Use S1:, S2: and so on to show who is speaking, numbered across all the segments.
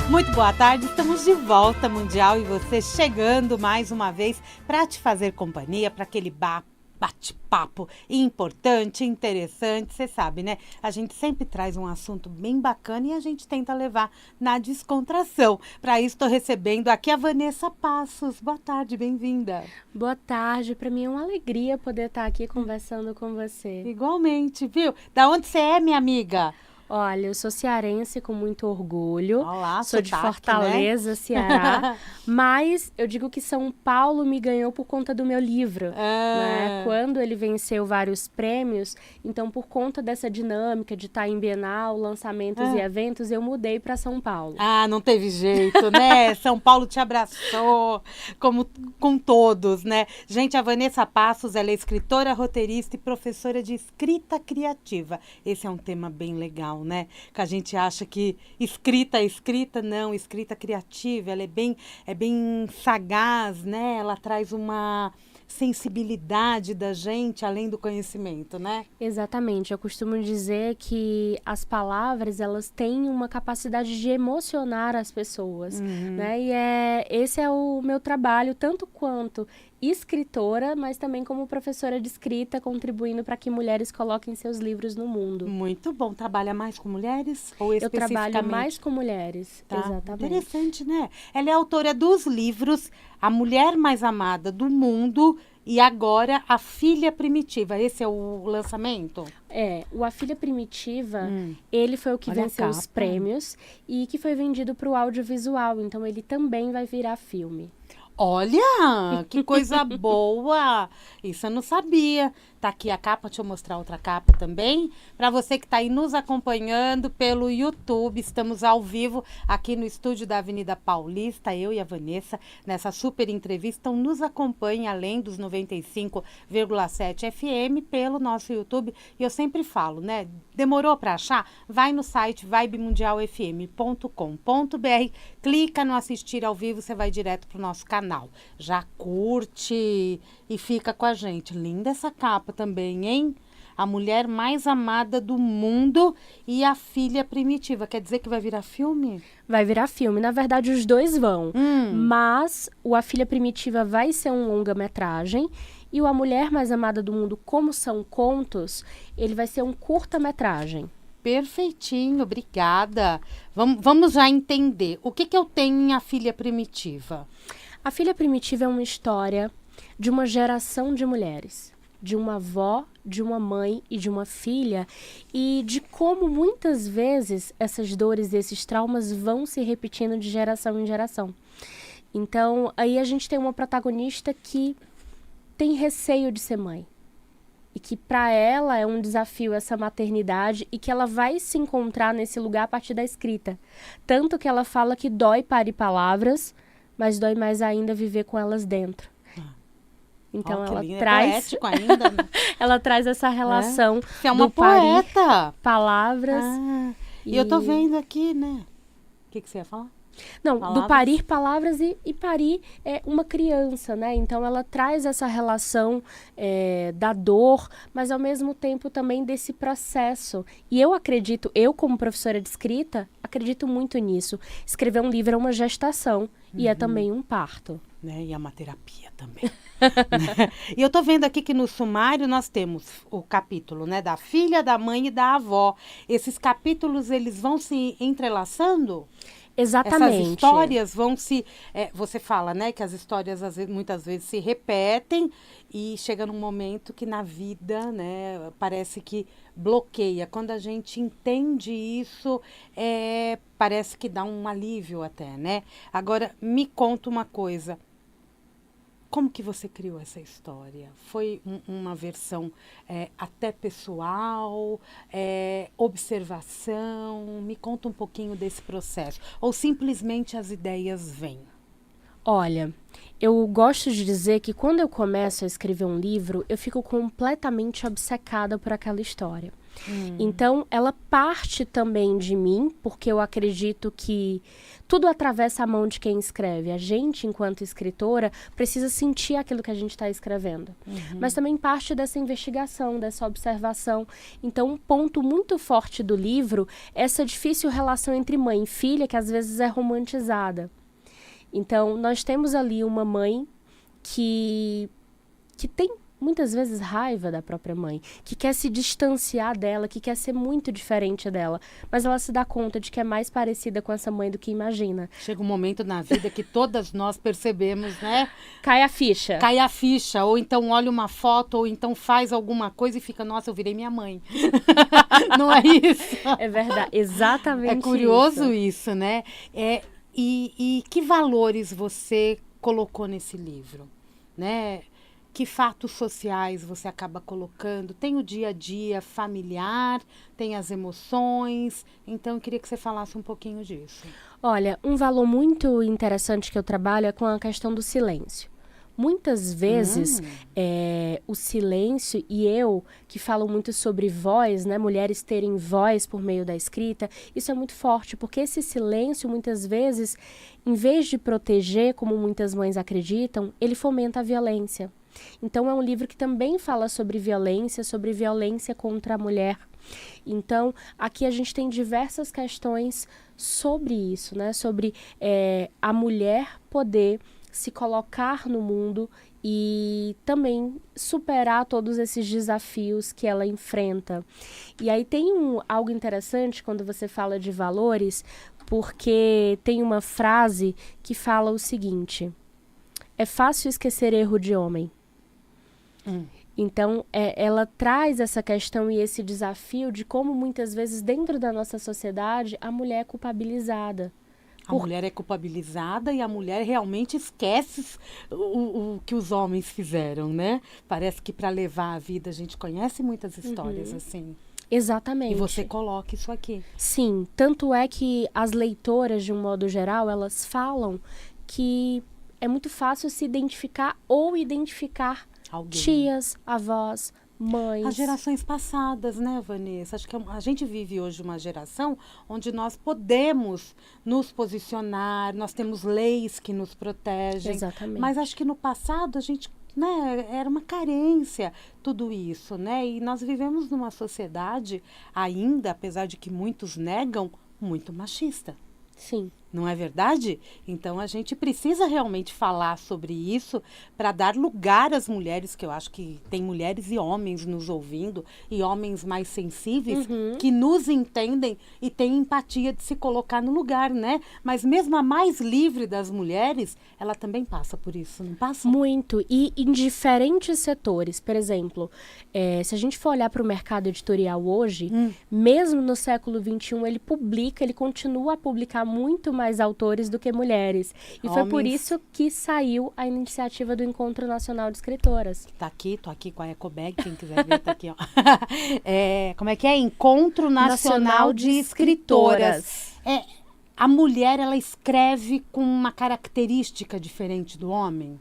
S1: Muito boa tarde, estamos de volta, Mundial, e você chegando mais uma vez para te fazer companhia, para aquele bate-papo importante, interessante, você sabe, né? A gente sempre traz um assunto bem bacana e a gente tenta levar na descontração. Para isso, estou recebendo aqui a Vanessa Passos. Boa tarde, bem-vinda.
S2: Boa tarde, para mim é uma alegria poder estar aqui conversando com você.
S1: Igualmente, viu? Da onde você é, minha amiga?
S2: Olha, eu sou cearense com muito orgulho,
S1: Olá,
S2: sou de
S1: sotaque,
S2: Fortaleza,
S1: né?
S2: Ceará, mas eu digo que São Paulo me ganhou por conta do meu livro, né? Quando ele venceu vários prêmios, então por conta dessa dinâmica de estar em Bienal, lançamentos e eventos, eu mudei para São Paulo.
S1: Ah, não teve jeito, né? São Paulo te abraçou, como com todos, né? Gente, a Vanessa Passos, ela é escritora, roteirista e professora de escrita criativa. Esse é um tema bem legal, né? Que a gente acha que escrita, não, escrita criativa, ela é bem sagaz, né? Ela traz uma sensibilidade da gente além do conhecimento, né?
S2: Exatamente, eu costumo dizer que as palavras, elas têm uma capacidade de emocionar as pessoas, né? E esse é o meu trabalho, tanto quanto escritora, mas também como professora de escrita, contribuindo para que mulheres coloquem seus livros no mundo.
S1: Muito bom. Trabalha mais com mulheres ou
S2: Eu
S1: especificamente?
S2: trabalho mais com mulheres,
S1: Tá.
S2: exatamente.
S1: Interessante, né? Ela é autora dos livros A Mulher Mais Amada do Mundo e agora A Filha Primitiva. Esse é o lançamento?
S2: O A Filha Primitiva, ele foi o que
S1: Olha a
S2: venceu os
S1: capa.
S2: prêmios e que foi vendido para o audiovisual, então ele também vai virar filme.
S1: Olha, que coisa boa! Isso eu não sabia. Tá aqui a capa, deixa eu mostrar outra capa também. Para você que está aí nos acompanhando pelo YouTube, estamos ao vivo aqui no estúdio da Avenida Paulista, eu e a Vanessa, nessa super entrevista. Então, nos acompanhe além dos 95,7 FM pelo nosso YouTube. E eu sempre falo, né? Demorou para achar? Vai no site vibemundialfm.com.br, clica no assistir ao vivo, você vai direto para o nosso canal. Já curte e fica com a gente. Linda essa capa também, hein? A Mulher Mais Amada do Mundo e A Filha Primitiva. Quer dizer que vai virar filme?
S2: Vai virar filme. Na verdade, os dois vão. Mas o A Filha Primitiva vai ser um longa-metragem e o A Mulher Mais Amada do Mundo, como são contos, ele vai ser um curta-metragem.
S1: Perfeitinho, obrigada. Vamos já entender. O que eu tenho em A Filha Primitiva?
S2: A Filha Primitiva é uma história de uma geração de mulheres, de uma avó, de uma mãe e de uma filha, e de como muitas vezes essas dores e esses traumas vão se repetindo de geração em geração. Então, aí a gente tem uma protagonista que tem receio de ser mãe. E que para ela é um desafio essa maternidade e que ela vai se encontrar nesse lugar a partir da escrita. Tanto que ela fala que dói parir palavras, mas dói mais ainda viver com elas dentro. Então ela traz,
S1: é poético ainda, né?
S2: ela traz essa relação
S1: Você é uma
S2: do parir
S1: poeta.
S2: palavras.
S1: E eu tô vendo aqui, né? O que você ia falar?
S2: Não,
S1: Palavras.
S2: do parir palavras e parir uma criança, né? Então ela traz essa relação da dor, mas ao mesmo tempo também desse processo. E eu acredito, eu como professora de escrita, acredito muito nisso. Escrever um livro é uma gestação e é também um parto.
S1: Né? E é uma terapia também. Né? E eu tô vendo aqui que no sumário nós temos o capítulo, né, da filha, da mãe e da avó. Esses capítulos, eles vão se entrelaçando?
S2: Exatamente.
S1: Essas histórias vão se... você fala, né, que as histórias muitas vezes se repetem e chega num momento que na vida, né, parece que bloqueia. Quando a gente entende isso, parece que dá um alívio até, né? Agora, me conta uma coisa. Como que você criou essa história? Foi uma versão até pessoal, observação? Me conta um pouquinho desse processo. Ou simplesmente as ideias vêm?
S2: Olha, eu gosto de dizer que quando eu começo a escrever um livro, eu fico completamente obcecada por aquela história. Então, ela parte também de mim, porque eu acredito que tudo atravessa a mão de quem escreve. A gente, enquanto escritora, precisa sentir aquilo que a gente está escrevendo. Mas também parte dessa investigação, dessa observação. Então, um ponto muito forte do livro é essa difícil relação entre mãe e filha, que às vezes é romantizada. Então, nós temos ali uma mãe que tem muitas vezes raiva da própria mãe, que quer se distanciar dela, que quer ser muito diferente dela, mas ela se dá conta de que é mais parecida com essa mãe do que imagina.
S1: Chega um momento na vida que todas nós percebemos, né?
S2: Cai a ficha.
S1: Cai a ficha, ou então olha uma foto, ou então faz alguma coisa e fica, nossa, eu virei minha mãe. Não é isso?
S2: É verdade, exatamente isso.
S1: É curioso isso, né? E que valores você colocou nesse livro, né? Que fatos sociais você acaba colocando? Tem o dia a dia familiar, tem as emoções. Então, eu queria que você falasse um pouquinho disso.
S2: Olha, um valor muito interessante que eu trabalho é com a questão do silêncio. Muitas vezes, o silêncio, e eu, que falo muito sobre voz, né, mulheres terem voz por meio da escrita, isso é muito forte, porque esse silêncio, muitas vezes, em vez de proteger, como muitas mães acreditam, ele fomenta a violência. Então, é um livro que também fala sobre violência contra a mulher. Então, aqui a gente tem diversas questões sobre isso, né? Sobre a mulher poder se colocar no mundo e também superar todos esses desafios que ela enfrenta. E aí tem algo interessante quando você fala de valores, porque tem uma frase que fala o seguinte: é fácil esquecer erro de homem. Então, ela traz essa questão e esse desafio de como muitas vezes dentro da nossa sociedade a mulher é culpabilizada.
S1: A mulher é culpabilizada e a mulher realmente esquece o que os homens fizeram, né? Parece que para levar a vida a gente conhece muitas histórias assim.
S2: Exatamente.
S1: E você coloca isso aqui.
S2: Sim, tanto é que as leitoras, de um modo geral, elas falam que é muito fácil se identificar ou identificar alguém. Tias, avós, mães.
S1: As gerações passadas, né, Vanessa? Acho que a gente vive hoje uma geração onde nós podemos nos posicionar, nós temos leis que nos protegem.
S2: Exatamente.
S1: Mas acho que no passado a gente, né, era uma carência tudo isso, né? E nós vivemos numa sociedade ainda, apesar de que muitos negam, muito machista.
S2: Sim.
S1: Não é verdade? Então, a gente precisa realmente falar sobre isso para dar lugar às mulheres, que eu acho que tem mulheres e homens nos ouvindo, e homens mais sensíveis, que nos entendem e têm empatia de se colocar no lugar, né? Mas mesmo a mais livre das mulheres, ela também passa por isso, não passa?
S2: Muito. E em diferentes setores. Por exemplo, se a gente for olhar para o mercado editorial hoje, mesmo no século XXI, ele continua a publicar muito mais autores do que mulheres. E foi por isso que saiu a iniciativa do Encontro Nacional de Escritoras.
S1: Tô aqui com a Ecobag, quem quiser ver, tá aqui, ó. Como é que é? Encontro Nacional de Escritoras. A mulher, ela escreve com uma característica diferente do homem?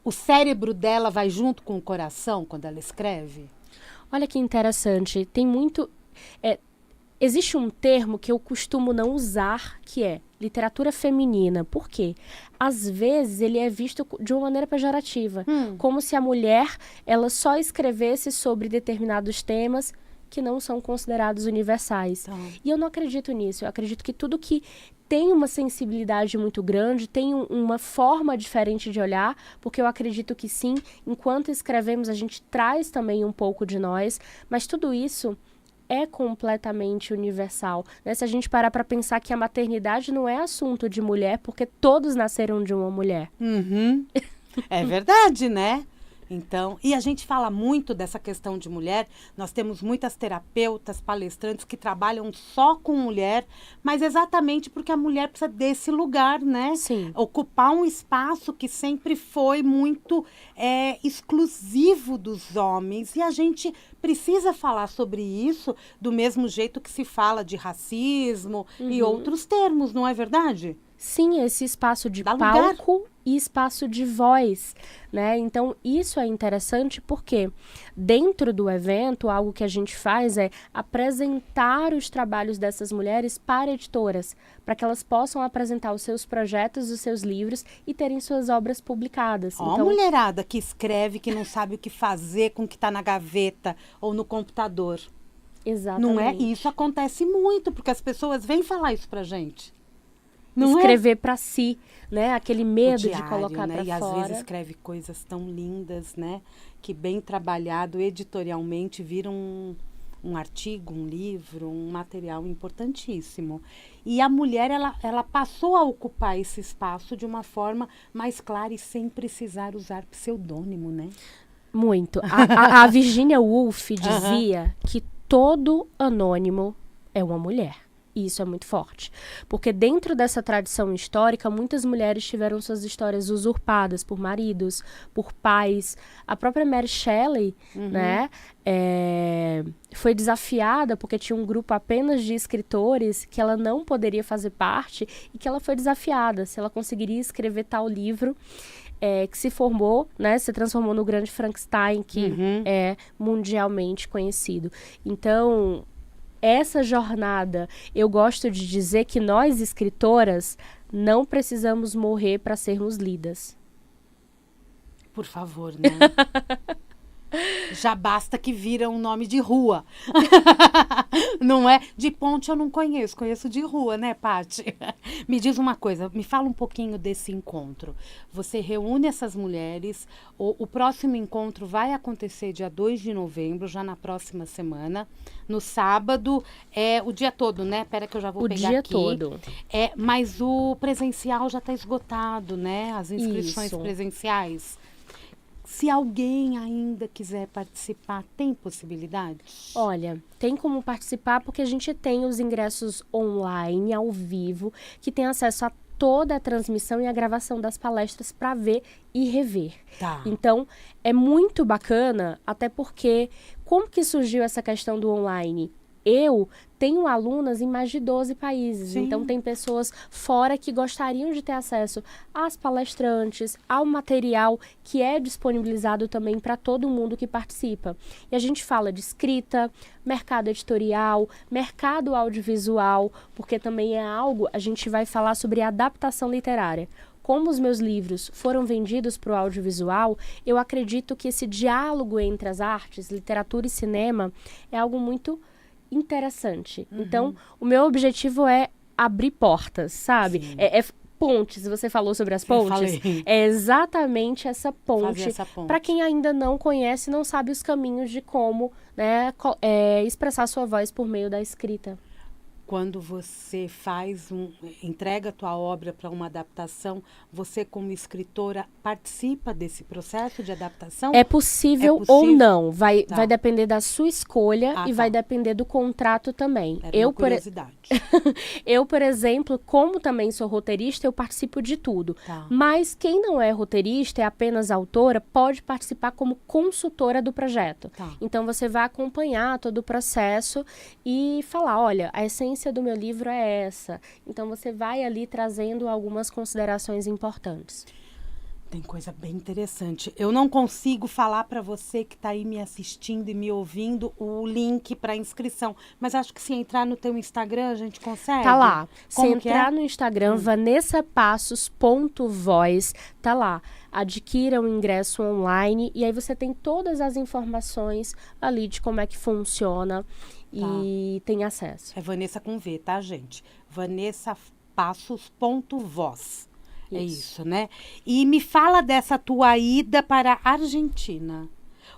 S1: O cérebro dela vai junto com o coração quando ela escreve?
S2: Olha que interessante. Tem muito... Existe um termo que eu costumo não usar, que é literatura feminina. Por quê? Às vezes ele é visto de uma maneira pejorativa, como se a mulher ela só escrevesse sobre determinados temas que não são considerados universais. E eu não acredito nisso. Eu acredito que tudo que tem uma sensibilidade muito grande, tem uma forma diferente de olhar, porque eu acredito que sim, enquanto escrevemos a gente traz também um pouco de nós, mas tudo isso é completamente universal, né? Se a gente parar para pensar que a maternidade não é assunto de mulher, porque todos nasceram de uma mulher.
S1: É verdade, né? Então, e a gente fala muito dessa questão de mulher, nós temos muitas terapeutas, palestrantes que trabalham só com mulher, mas exatamente porque a mulher precisa desse lugar, né?
S2: Sim.
S1: Ocupar um espaço que sempre foi muito exclusivo dos homens, e a gente precisa falar sobre isso do mesmo jeito que se fala de racismo e outros termos, não é verdade?
S2: Sim, esse espaço de
S1: Dá lugar.
S2: palco e espaço de voz, né? Então, isso é interessante porque dentro do evento, algo que a gente faz é apresentar os trabalhos dessas mulheres para editoras, para que elas possam apresentar os seus projetos, os seus livros e terem suas obras publicadas.
S1: Ó,
S2: Então,
S1: mulherada que escreve, que não sabe o que fazer com o que está na gaveta ou no computador.
S2: exatamente.
S1: Não é? E isso acontece muito, porque as pessoas vêm falar isso pra gente. Não
S2: Escrever para si, né? Aquele
S1: é?
S2: medo
S1: O diário,
S2: de colocar
S1: né?
S2: para
S1: E às
S2: fora.
S1: vezes escreve coisas tão lindas, né? Que bem trabalhado editorialmente vira um artigo, um livro, um material importantíssimo. E a mulher, ela passou a ocupar esse espaço de uma forma mais clara e sem precisar usar pseudônimo, né?
S2: Muito. A Virginia Woolf dizia que todo anônimo é uma mulher. E isso é muito forte. Porque dentro dessa tradição histórica, muitas mulheres tiveram suas histórias usurpadas por maridos, por pais. A própria Mary Shelley, né, foi desafiada porque tinha um grupo apenas de escritores que ela não poderia fazer parte e que ela foi desafiada se ela conseguiria escrever tal livro. Que se formou, né, se transformou no grande Frankenstein, que é mundialmente conhecido. Então, essa jornada, eu gosto de dizer que nós, escritoras, não precisamos morrer para sermos lidas.
S1: Por favor, né? Já basta que vira um nome de rua. Não é? De ponte eu não conheço, conheço de rua, né, Paty? Me diz uma coisa, me fala um pouquinho desse encontro. Você reúne essas mulheres, o próximo encontro vai acontecer dia 2 de novembro, já na próxima semana. No sábado, o dia todo, né? Pera que eu já vou pegar aqui.
S2: O dia todo.
S1: Mas o presencial já está esgotado, né? As inscrições
S2: Isso.
S1: presenciais. Se alguém ainda quiser participar, tem possibilidade?
S2: Olha, tem como participar porque a gente tem os ingressos online, ao vivo, que tem acesso a toda a transmissão e a gravação das palestras para ver e rever.
S1: Tá.
S2: Então, é muito bacana, até porque, como que surgiu essa questão do online? Eu tenho alunas em mais de 12 países,
S1: Sim.
S2: Então tem pessoas fora que gostariam de ter acesso às palestrantes, ao material que é disponibilizado também para todo mundo que participa. E a gente fala de escrita, mercado editorial, mercado audiovisual, porque também é algo, a gente vai falar sobre adaptação literária. Como os meus livros foram vendidos para o audiovisual, eu acredito que esse diálogo entre as artes, literatura e cinema é algo muito interessante. Então, o meu objetivo é abrir portas, sabe? Pontes, você falou sobre as pontes.
S1: Falei.
S2: É exatamente essa ponte.
S1: Fazer essa ponte.
S2: Para quem ainda não conhece, não sabe os caminhos de como, né, expressar sua voz por meio da escrita.
S1: Quando você entrega a tua obra para uma adaptação, você como escritora participa desse processo de adaptação?
S2: É possível,
S1: É possível?
S2: ou não. Vai
S1: Tá.
S2: depender da sua escolha e
S1: tá.
S2: vai depender do contrato também.
S1: Era uma curiosidade.
S2: Eu, por exemplo, como também sou roteirista, eu participo de tudo.
S1: Tá.
S2: Mas quem não é roteirista, é apenas autora, pode participar como consultora do projeto.
S1: Tá.
S2: Então, você vai acompanhar todo o processo e falar, olha, a essência do meu livro é essa. Então, você vai ali trazendo algumas considerações importantes.
S1: Tem coisa bem interessante. Eu não consigo falar para você que está aí me assistindo e me ouvindo o link para inscrição, mas acho que se entrar no teu Instagram a gente consegue.
S2: Tá lá.
S1: Como
S2: Se
S1: que
S2: entrar
S1: é?
S2: no Instagram, vanessapassos.voz, tá lá. Adquira o ingresso online e aí você tem todas as informações ali de como é que funciona e tem acesso.
S1: É Vanessa com V, tá, gente? vanessapassos.voz. É isso, né? E me fala dessa tua ida para a Argentina.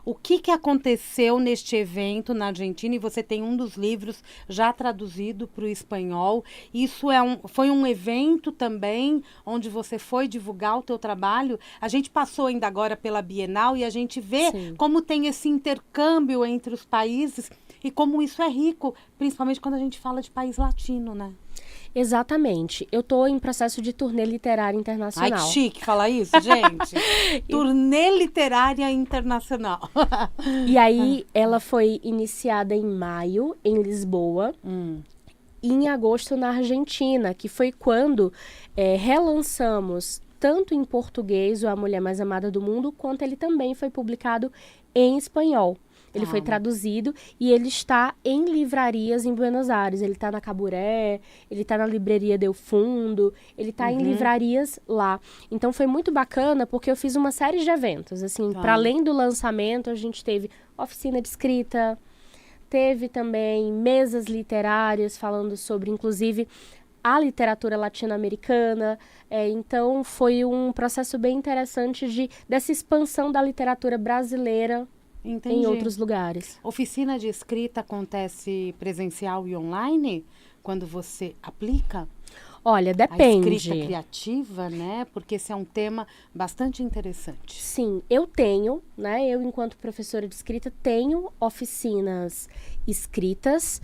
S1: O que aconteceu neste evento na Argentina? E você tem um dos livros já traduzido para o espanhol. Isso foi um evento também onde você foi divulgar o teu trabalho. A gente passou ainda agora pela Bienal e a gente vê
S2: Sim.
S1: como tem esse intercâmbio entre os países e como isso é rico, principalmente quando a gente fala de país latino, né?
S2: Exatamente. Eu estou em processo de turnê literária
S1: Ai,
S2: internacional.
S1: que chique falar isso, gente. Turnê literária internacional.
S2: E aí, ela foi iniciada em maio, em Lisboa. e em agosto na Argentina, que foi quando relançamos tanto em português o A Mulher Mais Amada do Mundo, quanto ele também foi publicado em espanhol. Ele foi traduzido e ele está em livrarias em Buenos Aires. Ele está na Caburé, ele está na Livraria Del Fundo, ele está em livrarias lá. Então foi muito bacana porque eu fiz uma série de eventos. Assim, para além do lançamento, a gente teve oficina de escrita, teve também mesas literárias falando sobre, inclusive, a literatura latino-americana. Então foi um processo bem interessante dessa expansão da literatura brasileira.
S1: Entendi.
S2: Em outros lugares.
S1: Oficina de escrita acontece presencial e online? Quando você aplica?
S2: Olha, depende.
S1: A escrita criativa, né? Porque esse é um tema bastante interessante.
S2: Sim, eu tenho, né? Eu, enquanto professora de escrita, tenho oficinas escritas,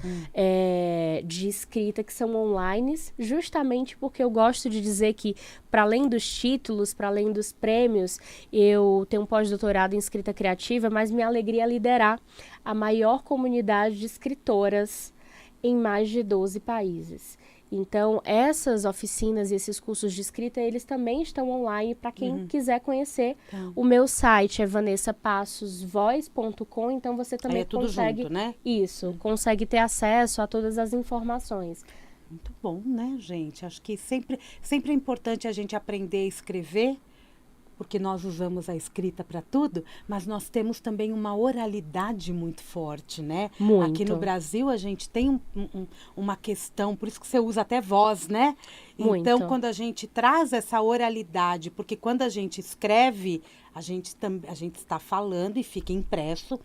S2: de escrita que são online, justamente porque eu gosto de dizer que, para além dos títulos, para além dos prêmios, eu tenho um pós-doutorado em escrita criativa, mas minha alegria é liderar a maior comunidade de escritoras em mais de 12 países. Então, essas oficinas e esses cursos de escrita, eles também estão online para quem quiser conhecer. O meu site é vanessapassosvoz.com, então você também consegue...
S1: junto, né?
S2: Isso, consegue ter acesso a todas as informações.
S1: Muito bom, né, gente? Acho que sempre é importante a gente aprender a escrever, porque nós usamos a escrita para tudo, mas nós temos também uma oralidade muito forte, né?
S2: Muito.
S1: Aqui no Brasil a gente tem uma questão, por isso que você usa até voz, né?
S2: Muito.
S1: Então, quando a gente traz essa oralidade, porque quando a gente escreve, a gente está falando e fica impresso,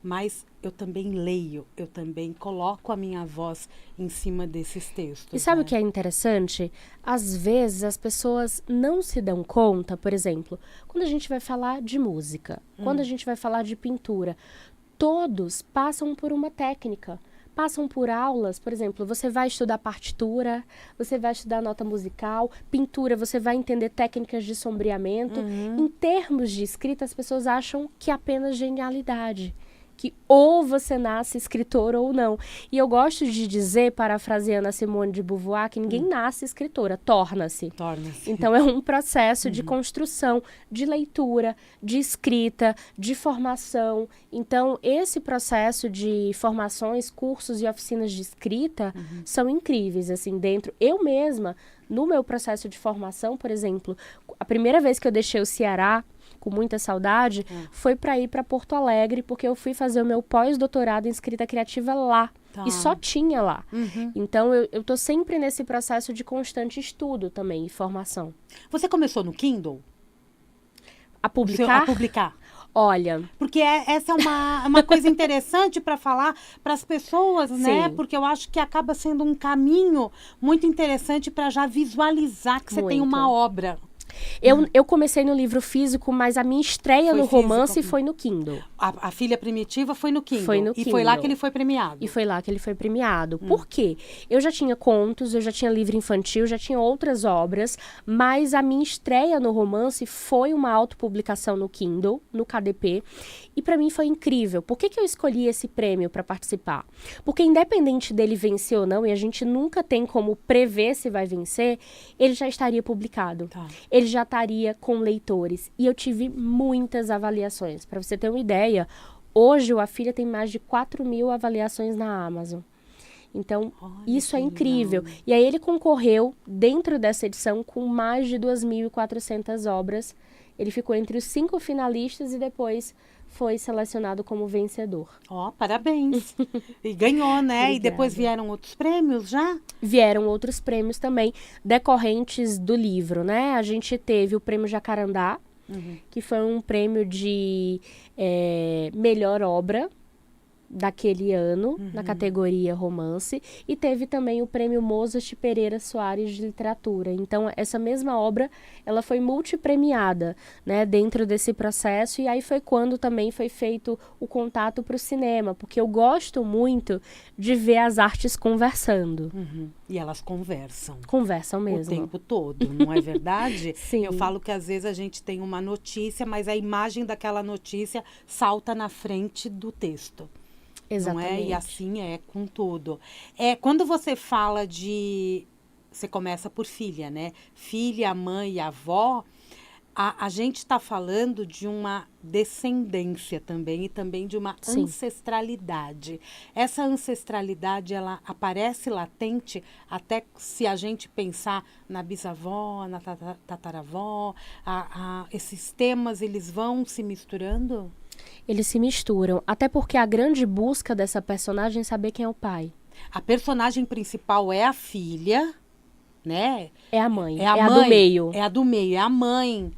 S1: mas eu também leio, eu também coloco a minha voz em cima desses textos.
S2: E sabe
S1: né?
S2: o que é interessante? Às vezes as pessoas não se dão conta, por exemplo, quando a gente vai falar de música, quando a gente vai falar de pintura, todos passam por uma técnica. Passam por aulas, por exemplo, você vai estudar partitura, você vai estudar nota musical, pintura, você vai entender técnicas de sombreamento. Em termos de escrita, as pessoas acham que é apenas genialidade. Que ou você nasce escritor ou não. E eu gosto de dizer, parafraseando a Simone de Beauvoir, que ninguém nasce escritora, torna-se.
S1: Torna-se.
S2: Então, é um processo de construção, de leitura, de escrita, de formação. Então, esse processo de formações, cursos e oficinas de escrita são incríveis, assim, dentro. Eu mesma, no meu processo de formação, por exemplo, a primeira vez que eu deixei o Ceará, com muita saudade, foi para ir para Porto Alegre, porque eu fui fazer o meu pós-doutorado em escrita criativa lá. E só tinha lá. Então, eu tô sempre nesse processo de constante estudo também, e formação.
S1: Você começou no Kindle?
S2: A publicar?
S1: A publicar.
S2: Olha...
S1: Porque essa é uma coisa interessante para falar para as pessoas, né?
S2: Sim.
S1: Porque eu acho que acaba sendo um caminho muito interessante para já visualizar que você tem uma obra.
S2: Eu comecei no livro físico, mas a minha estreia no romance foi no Kindle.
S1: A Filha Primitiva foi no Kindle.
S2: Foi no
S1: E
S2: Kindle.
S1: foi lá que ele foi premiado.
S2: E foi lá que ele foi premiado. Por quê? Eu já tinha contos, eu já tinha livro infantil, já tinha outras obras, mas a minha estreia no romance foi uma autopublicação no Kindle, no KDP, e para mim foi incrível. Por que eu escolhi esse prêmio para participar? Porque independente dele vencer ou não, e a gente nunca tem como prever se vai vencer, ele já estaria publicado. Ele já estaria com leitores. E eu tive muitas avaliações. Para você ter uma ideia, hoje o A Filha tem mais de 4.000 avaliações na Amazon. Então, isso é incrível. Legal. E aí ele concorreu, dentro dessa edição, com mais de 2.400 obras. Ele ficou entre os 5 finalistas e depois foi selecionado como vencedor.
S1: Parabéns. E ganhou, né? Obrigada. E depois vieram outros prêmios já? Vieram
S2: outros prêmios também, decorrentes do livro, né? A gente teve o prêmio Jacarandá, que foi um prêmio de melhor obra daquele ano, na categoria romance, e teve também o prêmio Mozart Pereira Soares de Literatura. Então, essa mesma obra, ela foi multipremiada, né, dentro desse processo, e aí foi quando também foi feito o contato para o cinema, porque eu gosto muito de ver as artes conversando.
S1: E elas conversam.
S2: Conversam mesmo.
S1: O tempo todo, não é verdade?
S2: Sim.
S1: Eu falo que às vezes a gente tem uma notícia, mas a imagem daquela notícia salta na frente do texto.
S2: Exatamente.
S1: Não é? E assim é com tudo. Quando você fala de... Você começa por filha, né? Filha, mãe e avó. A gente está falando de uma descendência também e também de uma
S2: Sim.
S1: ancestralidade. Essa ancestralidade, ela aparece latente até se a gente pensar na bisavó, na tataravó. Esses temas, eles vão se misturando?
S2: Eles se misturam, até porque a grande busca dessa personagem é saber quem é o pai.
S1: A personagem principal é a filha, né?
S2: É a mãe,
S1: É a
S2: a
S1: mãe,
S2: do meio.
S1: É a do meio, é a mãe.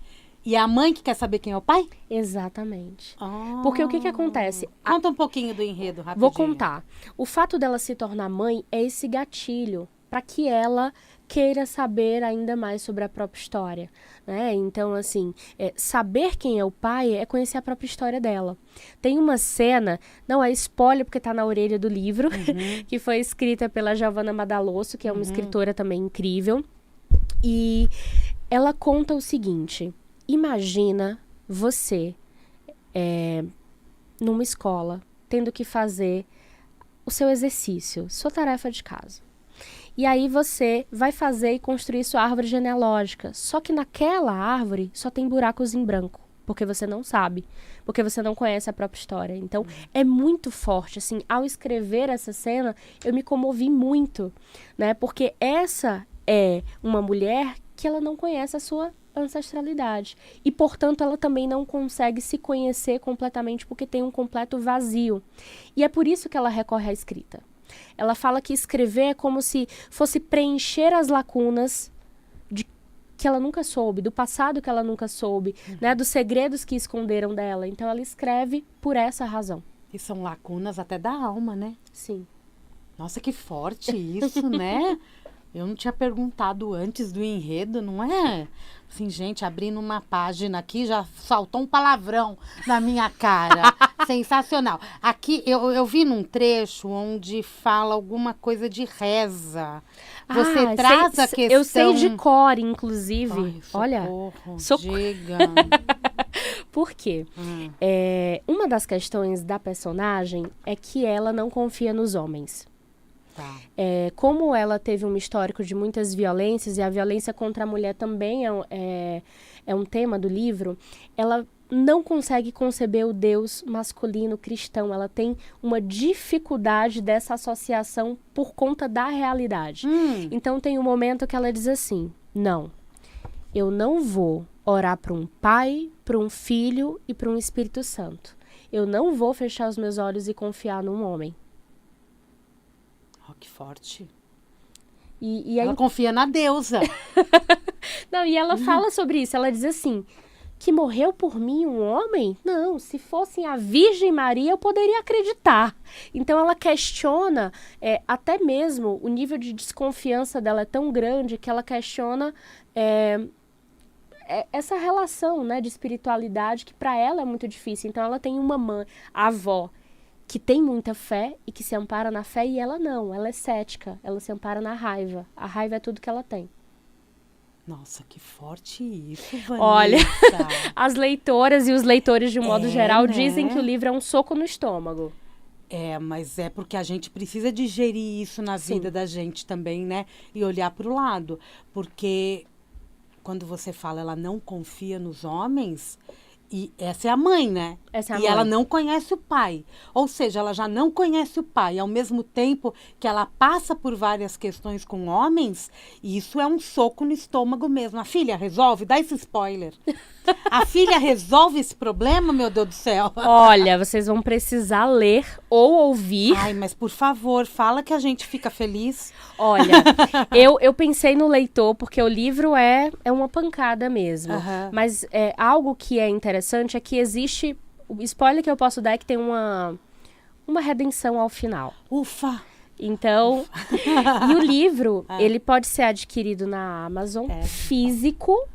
S1: E é a mãe que quer saber quem é o pai?
S2: Exatamente. Porque o que acontece?
S1: Conta um pouquinho do enredo, rapidinho.
S2: Vou contar. O fato dela se tornar mãe é esse gatilho para que ela queira saber ainda mais sobre a própria história, né? Então, assim, saber quem é o pai é conhecer a própria história dela. Tem uma cena, não é spoiler porque está na orelha do livro, que foi escrita pela Giovanna Madalosso, que é uma escritora também incrível. E ela conta o seguinte: imagina você numa escola tendo que fazer o seu exercício, sua tarefa de casa. E aí você vai fazer e construir sua árvore genealógica. Só que naquela árvore só tem buracos em branco, porque você não sabe, porque você não conhece a própria história. Então, é muito forte, assim, ao escrever essa cena, eu me comovi muito, né? Porque essa é uma mulher que ela não conhece a sua ancestralidade. E, portanto, ela também não consegue se conhecer completamente porque tem um completo vazio. E é por isso que ela recorre à escrita. Ela fala que escrever é como se fosse preencher as lacunas que ela nunca soube, do passado que ela nunca soube, né, dos segredos que esconderam dela. Então, ela escreve por essa razão.
S1: E são lacunas até da alma, né?
S2: Sim.
S1: Nossa, que forte isso, né? Eu não tinha perguntado antes do enredo, não é? Assim, gente, abrindo uma página aqui, já saltou um palavrão na minha cara. Sensacional. Aqui, eu vi num trecho onde fala alguma coisa de reza. Você traz a questão...
S2: Eu sei de cor, inclusive.
S1: Ai, socorro,
S2: Olha,
S1: diga.
S2: Por quê? Uma das questões da personagem é que ela não confia nos homens.
S1: Tá.
S2: Como ela teve um histórico de muitas violências, e a violência contra a mulher também é um tema do livro, ela não consegue conceber o Deus masculino cristão. Ela tem uma dificuldade dessa associação por conta da realidade. Então tem um momento que ela diz assim: não, eu não vou orar para um pai, para um filho e para um Espírito Santo. Eu não vou fechar os meus olhos e confiar num homem.
S1: Oh, que forte.
S2: E aí...
S1: Ela confia na deusa.
S2: Não, e ela fala sobre isso. Ela diz assim: que morreu por mim um homem? Não, se fosse a Virgem Maria, eu poderia acreditar. Então, ela questiona, até mesmo o nível de desconfiança dela é tão grande que ela questiona essa relação, né, de espiritualidade que para ela é muito difícil. Então, ela tem uma mãe, a avó, que tem muita fé e que se ampara na fé, e ela não, ela é cética, ela se ampara na raiva. A raiva é tudo que ela tem.
S1: Nossa, que forte isso, Vanessa.
S2: Olha, as leitoras e os leitores, de um modo geral,
S1: né?
S2: dizem que o livro é um soco no estômago.
S1: Mas é porque a gente precisa digerir isso na vida da gente também, né? E olhar para o lado. Porque quando você fala ela não confia nos homens... E essa é a mãe, né?
S2: Essa é a
S1: e
S2: mãe.
S1: Ela não conhece o pai. Ou seja, ela já não conhece o pai. Ao mesmo tempo que ela passa por várias questões com homens, e isso é um soco no estômago mesmo. A filha resolve? Dá esse spoiler. A filha resolve esse problema, meu Deus do céu?
S2: Olha, vocês vão precisar ler ou ouvir.
S1: Ai, mas por favor, fala que a gente fica feliz.
S2: Olha, eu pensei no leitor, porque o livro é uma pancada mesmo. Mas algo que é interessante é que existe... O spoiler que eu posso dar é que tem uma redenção ao final.
S1: Ufa!
S2: Então, e o livro, ele pode ser adquirido na Amazon, físico,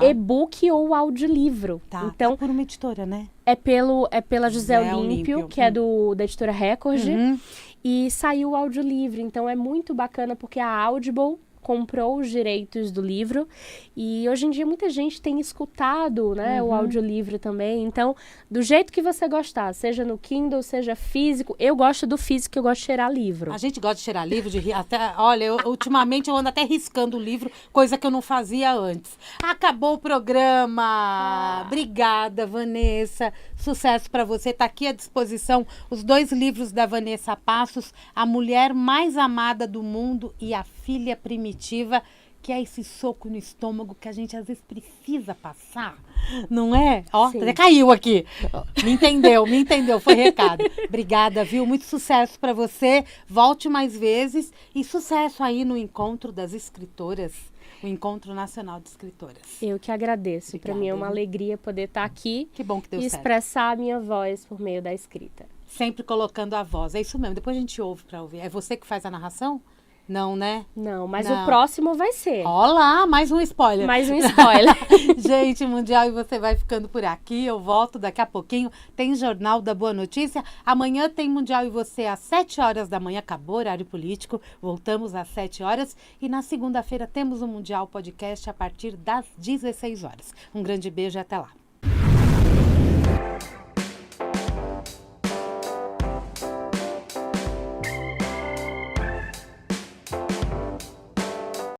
S2: e-book ou audiolivro. Então,
S1: por uma editora, né?
S2: É pela José Olímpio, que é da editora Record. E saiu o audiolivro. Então, é muito bacana porque a Audible comprou os direitos do livro e hoje em dia muita gente tem escutado, né, o audiolivro também. Então, do jeito que você gostar, seja no Kindle, seja físico. Eu gosto do físico, eu gosto de cheirar livro.
S1: A gente gosta de cheirar livro, olha, ultimamente eu ando até riscando o livro, coisa que eu não fazia antes. Acabou o programa! Obrigada, Vanessa. Sucesso para você. Tá aqui à disposição os 2 livros da Vanessa Passos, A Mulher Mais Amada do Mundo e A Filha Primitiva, que é esse soco no estômago que a gente às vezes precisa passar, não é? Ó, até caiu aqui. Me entendeu, foi recado. Obrigada, viu? Muito sucesso para você. Volte mais vezes e sucesso aí no Encontro das Escritoras, o Encontro Nacional de Escritoras.
S2: Eu que agradeço. Para mim é uma alegria poder estar aqui.
S1: Que bom que deu
S2: e
S1: certo.
S2: Expressar a minha voz por meio da escrita.
S1: Sempre colocando a voz. É isso mesmo. Depois a gente ouve para ouvir. É você que faz a narração? Não, né?
S2: Não, mas o próximo vai ser.
S1: Olá, mais um spoiler.
S2: Mais um spoiler.
S1: Gente, Mundial, e você vai ficando por aqui. Eu volto daqui a pouquinho. Tem Jornal da Boa Notícia. Amanhã tem Mundial e você às 7 horas da manhã. Acabou o horário político. Voltamos às 7 horas. E na segunda-feira temos o Mundial Podcast a partir das 16 horas. Um grande beijo e até lá.